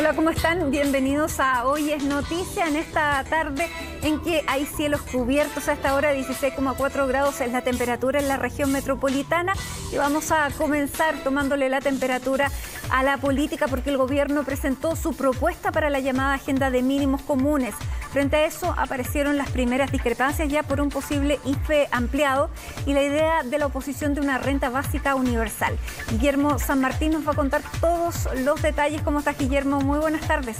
Hola, ¿cómo están? Bienvenidos a Hoy es Noticia en esta tarde en que hay cielos cubiertos. A esta hora 16,4 grados es la temperatura en la región metropolitana y vamos a comenzar tomándole la temperatura a la política porque el gobierno presentó su propuesta para la llamada agenda de mínimos comunes. Frente a eso aparecieron las primeras discrepancias ya por un posible IFE ampliado y la idea de la oposición de una renta básica universal. Guillermo San Martín nos va a contar todos los detalles. ¿Cómo estás, Guillermo? Muy buenas tardes.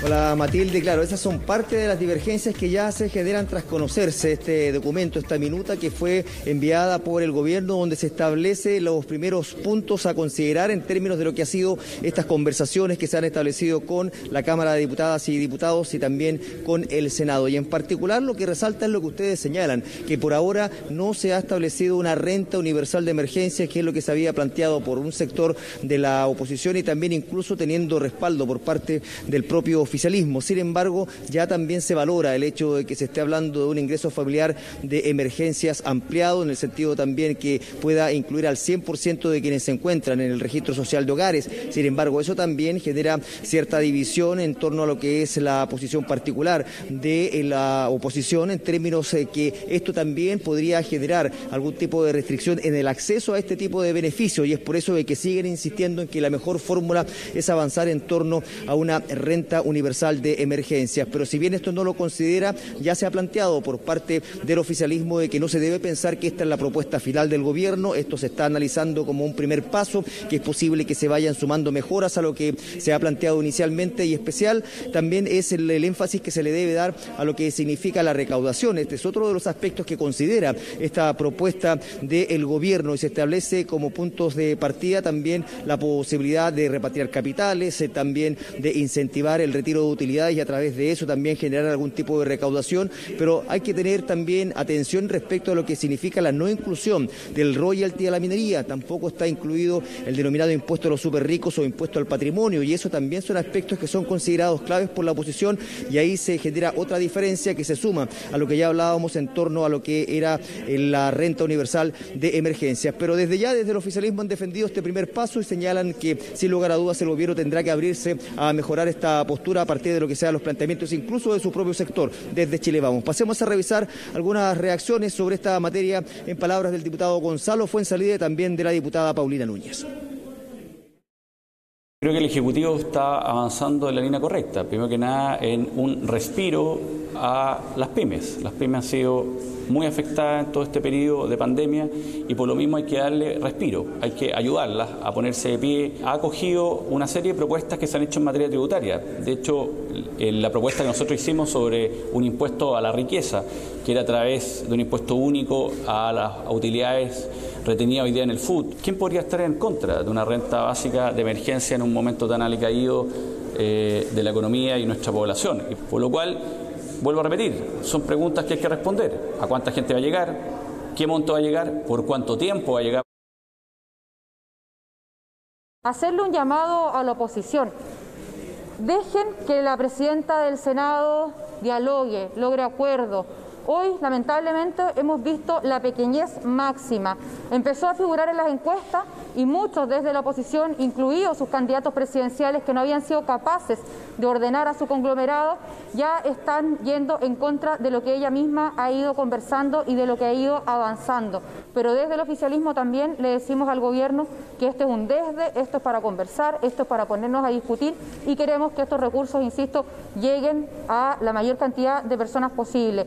Hola Matilde, claro, esas son parte de las divergencias que ya se generan tras conocerse este documento, esta minuta que fue enviada por el gobierno, donde se establece los primeros puntos a considerar en términos de lo que ha sido estas conversaciones que se han establecido con la Cámara de Diputadas y Diputados y también con el Senado. Y en particular lo que resalta es lo que ustedes señalan, que por ahora no se ha establecido una renta universal de emergencia, que es lo que se había planteado por un sector de la oposición y también incluso teniendo respaldo por parte del propio oficialismo. Sin embargo, ya también se valora el hecho de que se esté hablando de un ingreso familiar de emergencias ampliado, en el sentido también que pueda incluir al 100% de quienes se encuentran en el registro social de hogares. Sin embargo, eso también genera cierta división en torno a lo que es la posición particular de la oposición, en términos que esto también podría generar algún tipo de restricción en el acceso a este tipo de beneficios, y es por eso de que siguen insistiendo en que la mejor fórmula es avanzar en torno a una renta universal de emergencias. Pero si bien esto no lo considera, ya se ha planteado por parte del oficialismo de que no se debe pensar que esta es la propuesta final del gobierno. Esto se está analizando como un primer paso, que es posible que se vayan sumando mejoras a lo que se ha planteado inicialmente, y especial también es el énfasis que se le debe dar a lo que significa la recaudación. Este es otro de los aspectos que considera esta propuesta del gobierno, y se establece como puntos de partida también la posibilidad de repatriar capitales, también de incentivar el retiro de utilidades y a través de eso también generar algún tipo de recaudación. Pero hay que tener también atención respecto a lo que significa la no inclusión del royalty a la minería. Tampoco está incluido el denominado impuesto a los superricos o impuesto al patrimonio, y eso también son aspectos que son considerados claves por la oposición, y ahí se genera otra diferencia que se suma a lo que ya hablábamos en torno a lo que era la renta universal de emergencias. Pero desde el oficialismo han defendido este primer paso y señalan que sin lugar a dudas el gobierno tendrá que abrirse a mejorar esta postura a partir de lo que sean los planteamientos incluso de su propio sector. Desde Chile Vamos. Pasemos a revisar algunas reacciones sobre esta materia en palabras del diputado Gonzalo Fuenzalida y también de la diputada Paulina Núñez. Creo que el Ejecutivo está avanzando en la línea correcta. Primero que nada, en un respiro a las pymes. Las pymes han sido muy afectadas en todo este periodo de pandemia y por lo mismo hay que darle respiro, hay que ayudarlas a ponerse de pie. Ha acogido una serie de propuestas que se han hecho en materia tributaria. De hecho, la propuesta que nosotros hicimos sobre un impuesto a la riqueza, que era a través de un impuesto único a las utilidades retenida hoy día en el food. ¿Quién podría estar en contra de una renta básica de emergencia en un momento tan alicaído de la economía y nuestra población? Y por lo cual, vuelvo a repetir, son preguntas que hay que responder. ¿A cuánta gente va a llegar? ¿Qué monto va a llegar? ¿Por cuánto tiempo va a llegar? Hacerle un llamado a la oposición. Dejen que la presidenta del Senado dialogue, logre acuerdo. Hoy, lamentablemente, hemos visto la pequeñez máxima. Empezó a figurar en las encuestas y muchos desde la oposición, incluidos sus candidatos presidenciales que no habían sido capaces de ordenar a su conglomerado, ya están yendo en contra de lo que ella misma ha ido conversando y de lo que ha ido avanzando. Pero desde el oficialismo también le decimos al gobierno que esto es un desde, esto es para conversar, esto es para ponernos a discutir y queremos que estos recursos, insisto, lleguen a la mayor cantidad de personas posible.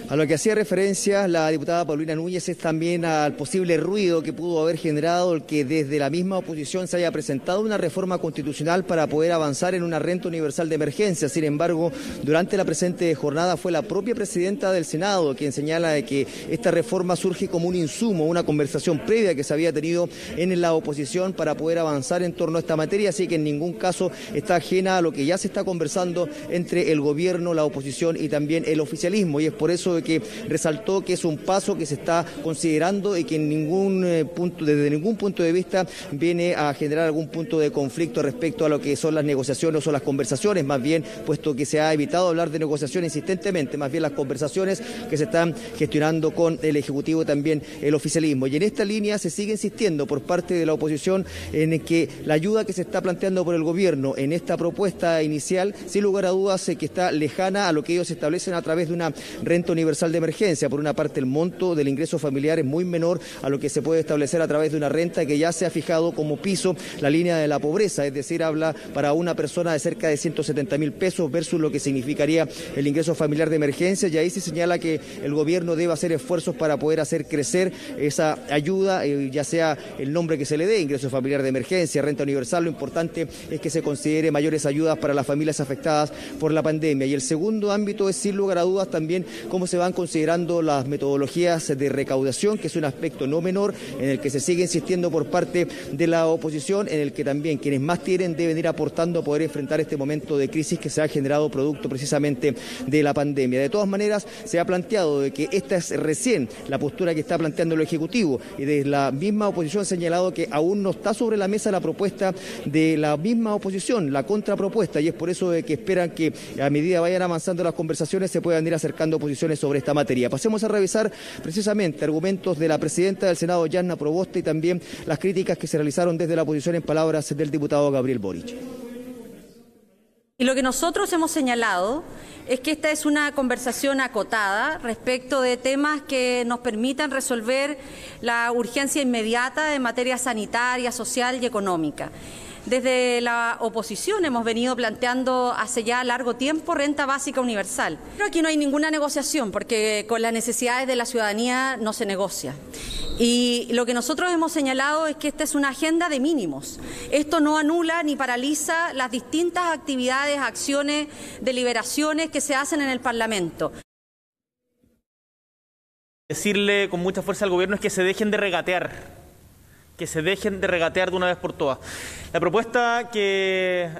A lo que hacía referencia la diputada Paulina Núñez es también al posible ruido que pudo haber generado el que desde la misma oposición se haya presentado una reforma constitucional para poder avanzar en una renta universal de emergencia. Sin embargo, durante la presente jornada fue la propia presidenta del Senado quien señala de que esta reforma surge como un insumo, una conversación previa que se había tenido en la oposición para poder avanzar en torno a esta materia, así que en ningún caso está ajena a lo que ya se está conversando entre el gobierno, la oposición y también el oficialismo, y es por eso de que resaltó que es un paso que se está considerando y que desde ningún punto de vista viene a generar algún punto de conflicto respecto a lo que son las negociaciones o las conversaciones, más bien, puesto que se ha evitado hablar de negociaciones insistentemente, más bien las conversaciones que se están gestionando con el Ejecutivo y también el oficialismo. Y en esta línea se sigue insistiendo por parte de la oposición en que la ayuda que se está planteando por el gobierno en esta propuesta inicial, sin lugar a dudas, que está lejana a lo que ellos establecen a través de una renta universal de emergencia. Por una parte, el monto del ingreso familiar es muy menor a lo que se puede establecer a través de una renta que ya se ha fijado como piso la línea de la pobreza, es decir, habla para una persona de cerca de 170.000 pesos versus lo que significaría el ingreso familiar de emergencia, y ahí se señala que el gobierno debe hacer esfuerzos para poder hacer crecer esa ayuda, ya sea el nombre que se le dé, ingreso familiar de emergencia, renta universal. Lo importante es que se considere mayores ayudas para las familias afectadas por la pandemia. Y el segundo ámbito es, sin lugar a dudas, también cómo se van considerando las metodologías de recaudación, que es un aspecto no menor en el que se sigue insistiendo por parte de la oposición, en el que también quienes más tienen deben ir aportando a poder enfrentar este momento de crisis que se ha generado producto precisamente de la pandemia. De todas maneras, se ha planteado de que esta es recién la postura que está planteando el Ejecutivo, y desde la misma oposición ha señalado que aún no está sobre la mesa la propuesta de la misma oposición, la contrapropuesta, y es por eso de que esperan que a medida vayan avanzando las conversaciones se puedan ir acercando posiciones sobre esta materia. Pasemos a revisar precisamente argumentos de la presidenta del Senado, Yanna Proboste, y también las críticas que se realizaron desde la oposición en palabras del diputado Gabriel Boric. Y lo que nosotros hemos señalado es que esta es una conversación acotada respecto de temas que nos permitan resolver la urgencia inmediata en materia sanitaria, social y económica. Desde la oposición hemos venido planteando hace ya largo tiempo renta básica universal. Pero aquí no hay ninguna negociación, porque con las necesidades de la ciudadanía no se negocia. Y lo que nosotros hemos señalado es que esta es una agenda de mínimos. Esto no anula ni paraliza las distintas actividades, acciones, deliberaciones que se hacen en el Parlamento. Decirle con mucha fuerza al gobierno es que se dejen de regatear. Que se dejen de regatear de una vez por todas. La propuesta que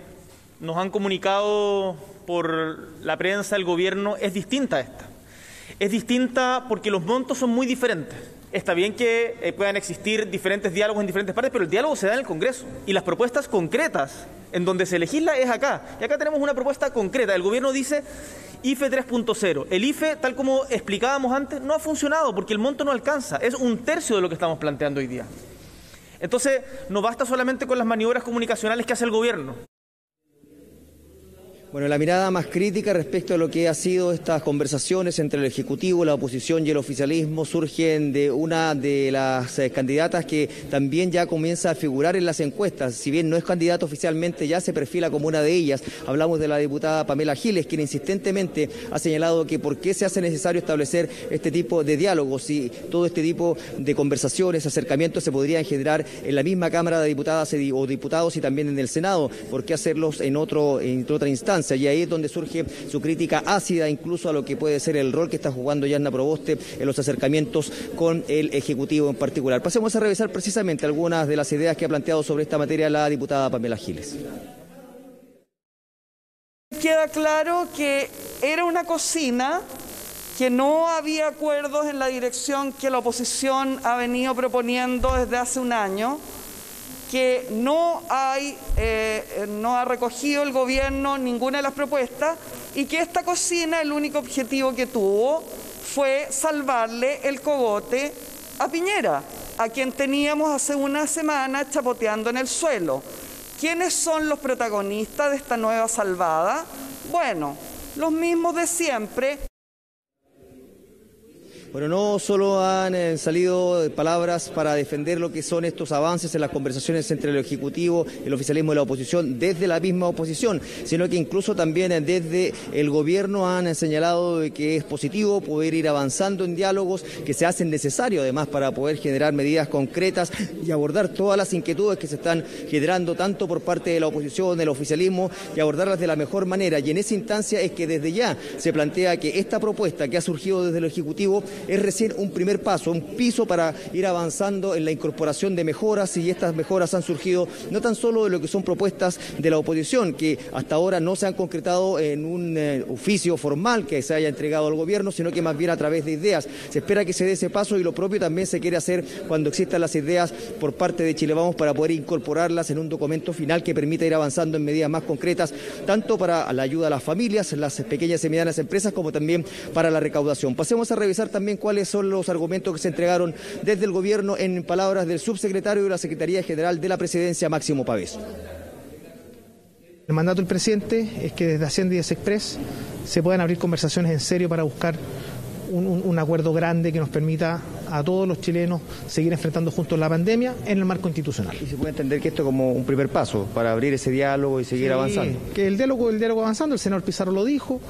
nos han comunicado por la prensa el gobierno es distinta a esta. Es distinta porque los montos son muy diferentes. Está bien que puedan existir diferentes diálogos en diferentes partes, pero el diálogo se da en el Congreso. Y las propuestas concretas, en donde se legisla, es acá. Y acá tenemos una propuesta concreta. El gobierno dice IFE 3.0. El IFE, tal como explicábamos antes, no ha funcionado porque el monto no alcanza. Es 1/3 de lo que estamos planteando hoy día. Entonces, no basta solamente con las maniobras comunicacionales que hace el gobierno. Bueno, la mirada más crítica respecto a lo que ha sido estas conversaciones entre el Ejecutivo, la oposición y el oficialismo surgen de una de las candidatas que también ya comienza a figurar en las encuestas. Si bien no es candidata oficialmente, ya se perfila como una de ellas. Hablamos de la diputada Pamela Giles, quien insistentemente ha señalado que por qué se hace necesario establecer este tipo de diálogos, si todo este tipo de conversaciones, acercamientos se podrían generar en la misma Cámara de Diputadas o Diputados y también en el Senado. ¿Por qué hacerlos en otra instancia? Y ahí es donde surge su crítica ácida incluso a lo que puede ser el rol que está jugando Yanna Proboste en los acercamientos con el Ejecutivo en particular. Pasemos a revisar precisamente algunas de las ideas que ha planteado sobre esta materia la diputada Pamela Giles. Queda claro que era una cocina, que no había acuerdos en la dirección que la oposición ha venido proponiendo desde hace un año, que no ha recogido el gobierno ninguna de las propuestas, y que esta cocina, el único objetivo que tuvo fue salvarle el cogote a Piñera, a quien teníamos hace una semana chapoteando en el suelo. ¿Quiénes son los protagonistas de esta nueva salvada? Bueno, los mismos de siempre. Bueno, no solo han salido palabras para defender lo que son estos avances en las conversaciones entre el Ejecutivo, el oficialismo y la oposición, desde la misma oposición, sino que incluso también desde el gobierno han señalado que es positivo poder ir avanzando en diálogos que se hacen necesarios además para poder generar medidas concretas y abordar todas las inquietudes que se están generando tanto por parte de la oposición, del oficialismo, y abordarlas de la mejor manera. Y en esa instancia es que desde ya se plantea que esta propuesta que ha surgido desde el Ejecutivo es recién un primer paso, un piso para ir avanzando en la incorporación de mejoras, y estas mejoras han surgido no tan solo de lo que son propuestas de la oposición, que hasta ahora no se han concretado en un oficio formal que se haya entregado al gobierno, sino que más bien a través de ideas. Se espera que se dé ese paso, y lo propio también se quiere hacer cuando existan las ideas por parte de Chile Vamos para poder incorporarlas en un documento final que permita ir avanzando en medidas más concretas, tanto para la ayuda a las familias, las pequeñas y medianas empresas, como también para la recaudación. Pasemos a revisar también cuáles son los argumentos que se entregaron desde el gobierno en palabras del subsecretario de la Secretaría General de la Presidencia, Máximo Pavés. El mandato del presidente es que desde Hacienda y Express se puedan abrir conversaciones en serio para buscar un acuerdo grande que nos permita a todos los chilenos seguir enfrentando juntos la pandemia en el marco institucional. ¿Y se puede entender que esto como un primer paso para abrir ese diálogo y seguir avanzando? Que el diálogo avanzando, el senador Pizarro lo dijo,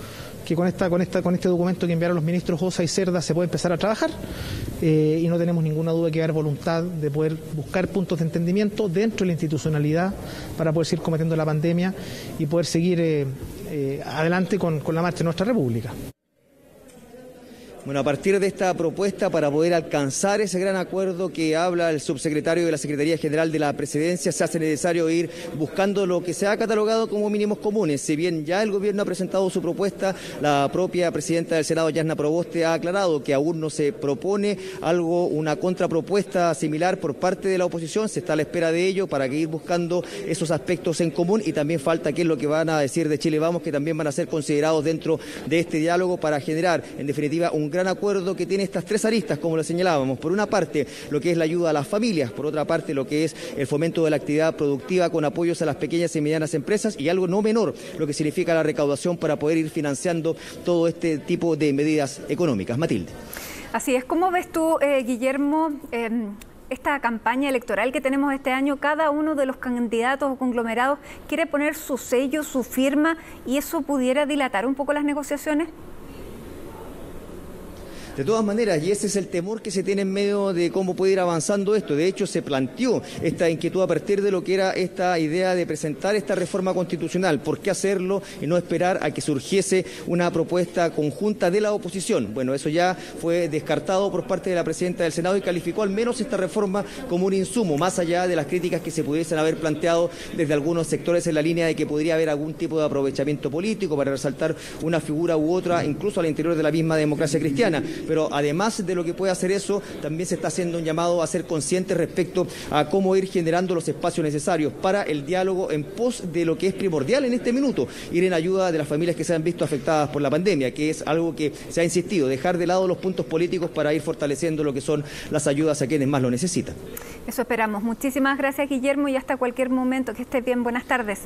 que con este documento que enviaron los ministros Osa y Cerda se puede empezar a trabajar, y no tenemos ninguna duda de que va a haber voluntad de poder buscar puntos de entendimiento dentro de la institucionalidad para poder seguir combatiendo la pandemia y poder seguir adelante con la marcha de nuestra República. Bueno, a partir de esta propuesta, para poder alcanzar ese gran acuerdo que habla el subsecretario de la Secretaría General de la Presidencia, se hace necesario ir buscando lo que se ha catalogado como mínimos comunes. Si bien ya el gobierno ha presentado su propuesta, la propia presidenta del Senado, Yasna Proboste, ha aclarado que aún no se propone una contrapropuesta similar por parte de la oposición. Se está a la espera de ello para ir buscando esos aspectos en común, y también falta qué es lo que van a decir de Chile Vamos, que también van a ser considerados dentro de este diálogo para generar, en definitiva, un gran acuerdo que tiene estas tres aristas, como lo señalábamos. Por una parte, lo que es la ayuda a las familias; por otra parte, lo que es el fomento de la actividad productiva con apoyos a las pequeñas y medianas empresas; y algo no menor, lo que significa la recaudación para poder ir financiando todo este tipo de medidas económicas. Matilde. Así es. ¿Cómo ves tú, Guillermo, esta campaña electoral que tenemos este año? Cada uno de los candidatos o conglomerados quiere poner su sello, su firma, y eso pudiera dilatar un poco las negociaciones. De todas maneras, y ese es el temor que se tiene en medio de cómo puede ir avanzando esto. De hecho, se planteó esta inquietud a partir de lo que era esta idea de presentar esta reforma constitucional. ¿Por qué hacerlo y no esperar a que surgiese una propuesta conjunta de la oposición? Bueno, eso ya fue descartado por parte de la presidenta del Senado, y calificó al menos esta reforma como un insumo, más allá de las críticas que se pudiesen haber planteado desde algunos sectores en la línea de que podría haber algún tipo de aprovechamiento político para resaltar una figura u otra, incluso al interior de la misma democracia cristiana. Pero además de lo que puede hacer eso, también se está haciendo un llamado a ser conscientes respecto a cómo ir generando los espacios necesarios para el diálogo en pos de lo que es primordial en este minuto: ir en ayuda de las familias que se han visto afectadas por la pandemia, que es algo que se ha insistido, dejar de lado los puntos políticos para ir fortaleciendo lo que son las ayudas a quienes más lo necesitan. Eso esperamos. Muchísimas gracias, Guillermo, y hasta cualquier momento. Que estés bien. Buenas tardes.